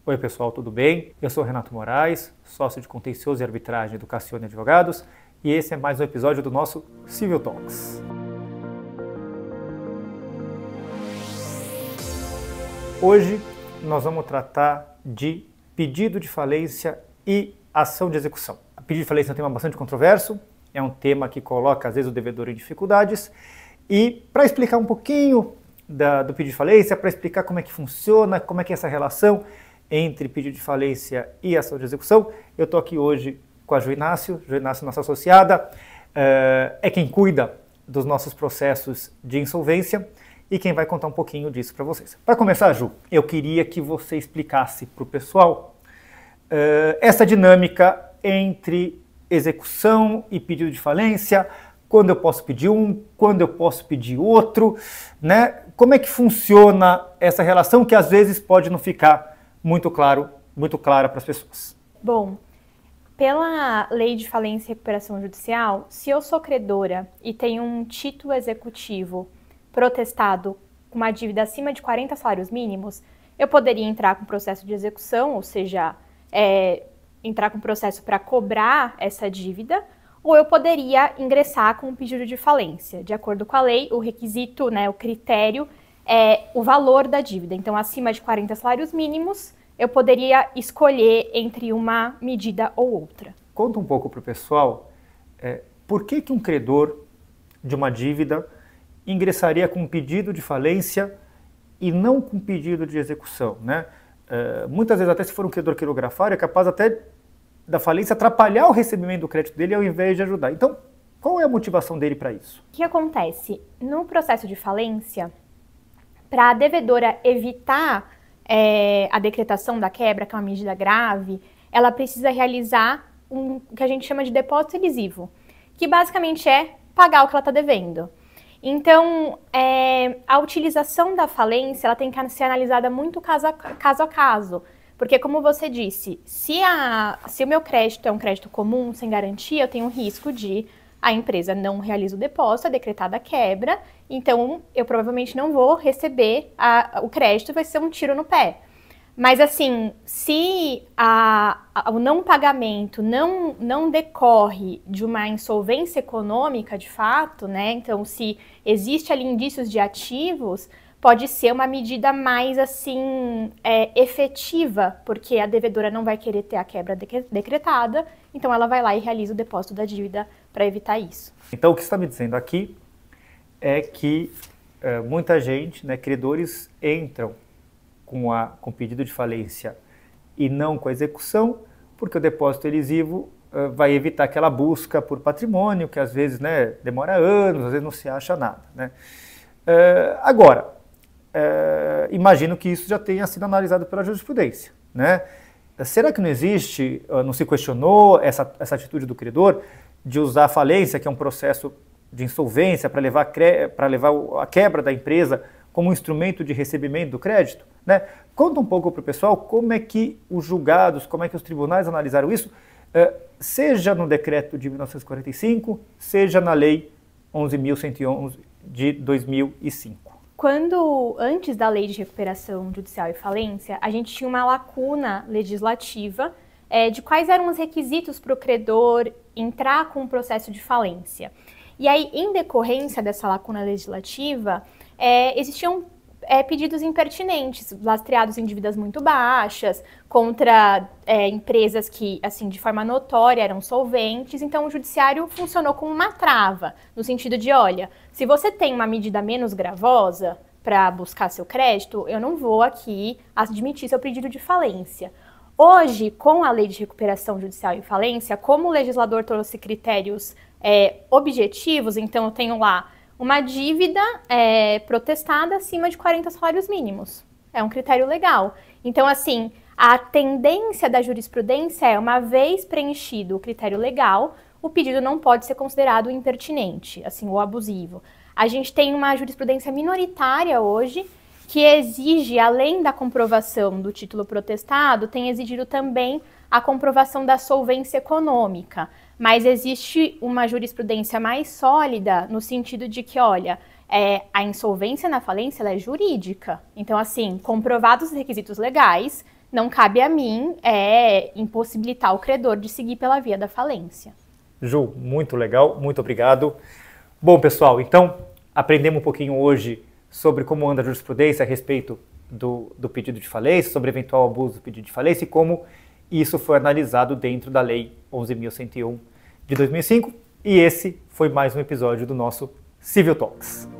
Oi pessoal, tudo bem? Eu sou Renato Moraes, sócio de contencioso e arbitragem do Cassione Advogados, e esse é mais um episódio do nosso Civil Talks. Hoje nós vamos tratar de pedido de falência e ação de execução. O pedido de falência é um tema bastante controverso, é um tema que coloca às vezes o devedor em dificuldades, e para explicar um pouquinho do pedido de falência, para explicar como é que funciona, como é que é essa relação entre pedido de falência e ação de execução, eu estou aqui hoje com a Jo Inácio, nossa associada, é quem cuida dos nossos processos de insolvência e quem vai contar um pouquinho disso para vocês. Para começar, Ju, eu queria que você explicasse para o pessoal essa dinâmica entre execução e pedido de falência, quando eu posso pedir um, quando eu posso pedir outro, né? Como é que funciona essa relação que às vezes pode não ficar muito clara para as pessoas. Bom, pela Lei de Falência e Recuperação Judicial, se eu sou credora e tenho um título executivo protestado com uma dívida acima de 40 salários mínimos, eu poderia entrar com processo de execução, ou seja, entrar com processo para cobrar essa dívida, ou eu poderia ingressar com um pedido de falência. De acordo com a lei, o requisito, o critério é o valor da dívida. Então, acima de 40 salários mínimos, eu poderia escolher entre uma medida ou outra. Conta um pouco para o pessoal, por que um credor de uma dívida ingressaria com um pedido de falência e não com um pedido de execução, né? Muitas vezes, até se for um credor quirografário, é capaz até da falência atrapalhar o recebimento do crédito dele ao invés de ajudar. Então, qual é a motivação dele para isso? O que acontece? No processo de falência, para a devedora evitar a decretação da quebra, que é uma medida grave, ela precisa realizar o que a gente chama de depósito elisivo, que basicamente é pagar o que ela está devendo. Então, a utilização da falência ela tem que ser analisada muito caso a caso, porque como você disse, se o meu crédito é um crédito comum, sem garantia, eu tenho um risco de a empresa não realiza o depósito, é decretada a quebra, então eu provavelmente não vou receber o crédito, vai ser um tiro no pé. Mas assim, se o não pagamento não decorre de uma insolvência econômica de fato, né? Então se existe ali indícios de ativos, pode ser uma medida mais assim efetiva, porque a devedora não vai querer ter a quebra decretada, então ela vai lá e realiza o depósito da dívida para evitar isso. Então o que você está me dizendo aqui é que muita gente, credores, entram com pedido de falência e não com a execução, porque o depósito elisivo vai evitar aquela busca por patrimônio, que às vezes demora anos, às vezes não se acha nada, né? Agora, imagino que isso já tenha sido analisado pela jurisprudência, né? Será que não existe, não se questionou essa atitude do credor de usar a falência, que é um processo de insolvência, para levar a quebra da empresa como um instrumento de recebimento do crédito, né? Conta um pouco para o pessoal como é que os julgados, como é que os tribunais analisaram isso, seja no decreto de 1945, seja na lei 11.111 de 2005. Antes da Lei de Recuperação Judicial e Falência, a gente tinha uma lacuna legislativa de quais eram os requisitos para o credor entrar com um processo de falência. E aí, em decorrência dessa lacuna legislativa, existiam pedidos impertinentes, lastreados em dívidas muito baixas, contra empresas que, assim, de forma notória eram solventes. Então, o judiciário funcionou como uma trava, no sentido de, olha, se você tem uma medida menos gravosa para buscar seu crédito, eu não vou aqui admitir seu pedido de falência. Hoje, com a Lei de Recuperação Judicial e Falência, como o legislador trouxe critérios objetivos, então eu tenho lá uma dívida protestada acima de 40 salários mínimos. É um critério legal. Então, assim, a tendência da jurisprudência é, uma vez preenchido o critério legal, o pedido não pode ser considerado impertinente, assim, ou abusivo. A gente tem uma jurisprudência minoritária hoje que exige, além da comprovação do título protestado, tem exigido também a comprovação da solvência econômica. Mas existe uma jurisprudência mais sólida no sentido de que, olha, a insolvência na falência ela é jurídica. Então, assim, comprovados os requisitos legais, não cabe a mim impossibilitar o credor de seguir pela via da falência. Ju, muito legal, muito obrigado. Bom, pessoal, então aprendemos um pouquinho hoje sobre como anda a jurisprudência a respeito do pedido de falência, sobre eventual abuso do pedido de falência e como isso foi analisado dentro da Lei 11.101 de 2005. E esse foi mais um episódio do nosso Civil Talks.